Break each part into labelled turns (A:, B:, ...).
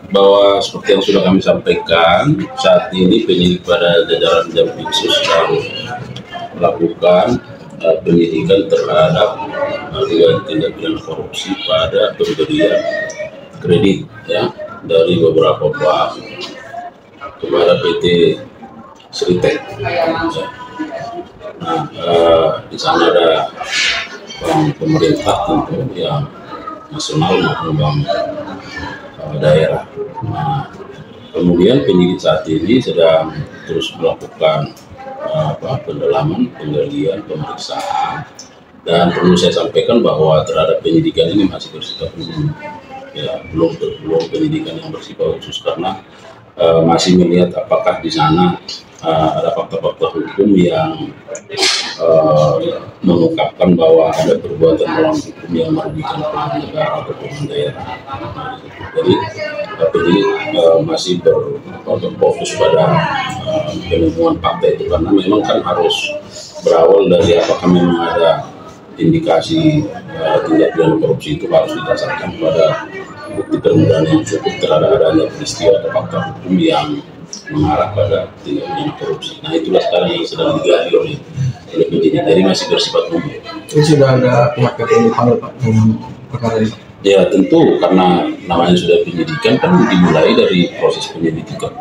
A: bahwa seperti yang sudah kami sampaikan, saat ini penyidik pada jajaran Jampitsus sedang melakukan penyidikan terhadap dugaan tindak pidana korupsi pada pemberian kredit ya dari beberapa bank kepada PT Sritek. Nah, di sana ada bank pemerintah tentu yang nasional maupun bank daerah. Nah, kemudian penyidik saat ini sedang terus melakukan pendalaman, penggalian, pemeriksaan, dan perlu saya sampaikan bahwa terhadap penyidikan ini masih bersifat umum, ya belum penyidikan yang bersifat khusus karena masih melihat apakah di sana ada fakta-fakta hukum yang mengungkapkan bahwa ada perbuatan melawan hukum yang merugikan keuangan negara atau keuangan daerah. Jadi penyidik masih berfokus pada penemuan fakta itu karena memang kan harus berawal dari apakah memang ada indikasi tindak pidana korupsi itu harus didasarkan pada bukti permulaan yang cukup terhadap adanya peristiwa atau fakta hukum yang mengarah pada tindak pidana korupsi. Nah itulah sekarang yang sedang digali oleh penyidik. Jadi masih bersifat umum.
B: Ini sudah ada pihak yang dipanggil Pak dalam perkara ini? Ya
A: tentu karena namanya sudah penyidikan kan dimulai dari proses penyelidikan.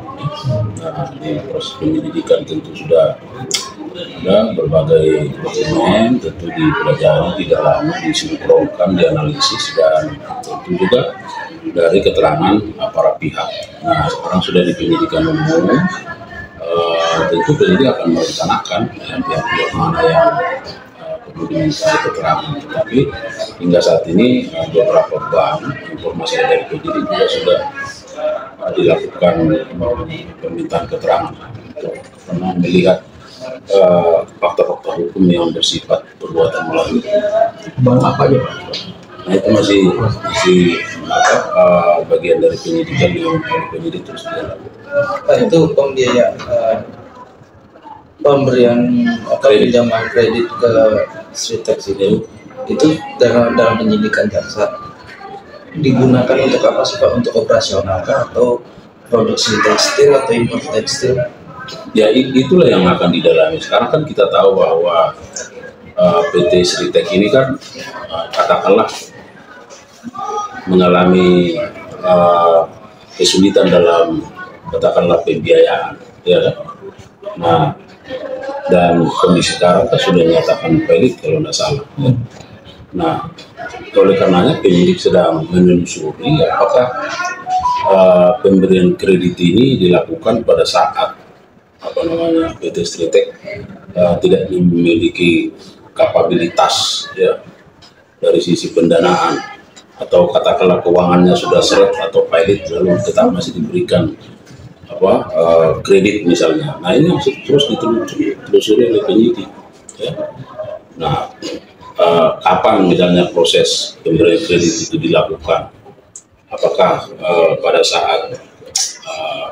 A: Nah di proses penyelidikan tentu sudah ada berbagai dokumen, tentu dipelajari, didalami, disinkronkan, dianalisis, dan tentu juga dari keterangan para pihak. Nah sekarang sudah di penyidikan umum, tentu penyidik akan merencanakan pihak-pihak mana yang perlu diminta keterangan. Tapi hingga saat ini beberapa bank informasi dari penyidik juga sudah dilakukan permintaan keterangan karena melihat fakta-fakta hukum yang bersifat perbuatan melawan hukum.
B: Bank apa aja Pak?
A: Nah itu masih bagian dari penyidikan yang penyidik terus berjalan.
B: Itu pembiayaan pemberian atau pinjaman kredit ke Sritek itu dalam penyidikan jaksa digunakan untuk apa sih Pak? Untuk operasional atau produksi tekstil atau impor tekstil?
A: Ya itulah yang akan didalami. Sekarang kan kita tahu bahwa PT Sritek ini kan katakanlah mengalami kesulitan dalam katakanlah pembiayaan, ya kan? Nah dan kondisi sekarang kan sudah dinyatakan valid kalau tidak salah. Ya. Nah oleh karenanya penyidik sedang menelusuri apakah pemberian kredit ini dilakukan pada saat PT Sritek tidak memiliki kapabilitas ya dari sisi pendanaan atau katakanlah keuangannya sudah seret atau pilot lalu tetap masih diberikan kredit misalnya. Nah ini masih terus ditelusuri oleh penyidik ya. Nah kapan misalnya proses pemberian kredit itu dilakukan, apakah pada saat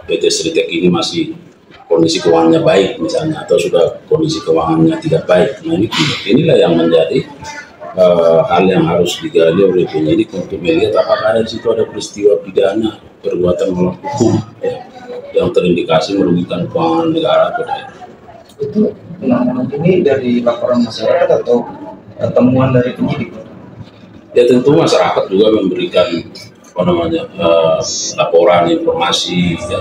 A: PT Sritek ini masih kondisi keuangannya baik misalnya atau sudah kondisi keuangannya tidak baik. Nah inilah yang menjadi hal yang harus digali oleh penyidik untuk melihat apakah di situ ada peristiwa pidana perbuatan melawan hukum ya, yang terindikasi merugikan keuangan negara atau daerah.
B: Itu penanganan ini dari laporan masyarakat atau temuan dari penyidik?
A: Ya tentu masyarakat juga memberikan laporan informasi ya.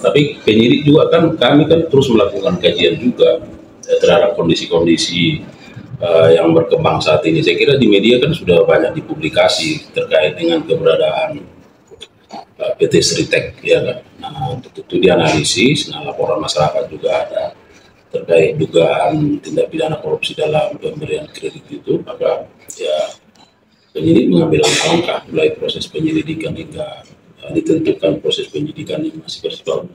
A: Tapi penyidik juga kan kami kan terus melakukan kajian juga terhadap kondisi-kondisi yang berkembang saat ini. Saya kira di media kan sudah banyak dipublikasi terkait dengan keberadaan PT Sritek ya kan. Nah itu dianalisis. Nah laporan masyarakat juga ada terkait dugaan tindak pidana korupsi dalam pemberian kredit itu, maka ya penyidik mengambil langkah mulai proses penyelidikan hingga ditentukan proses penyidikan yang masih bersifat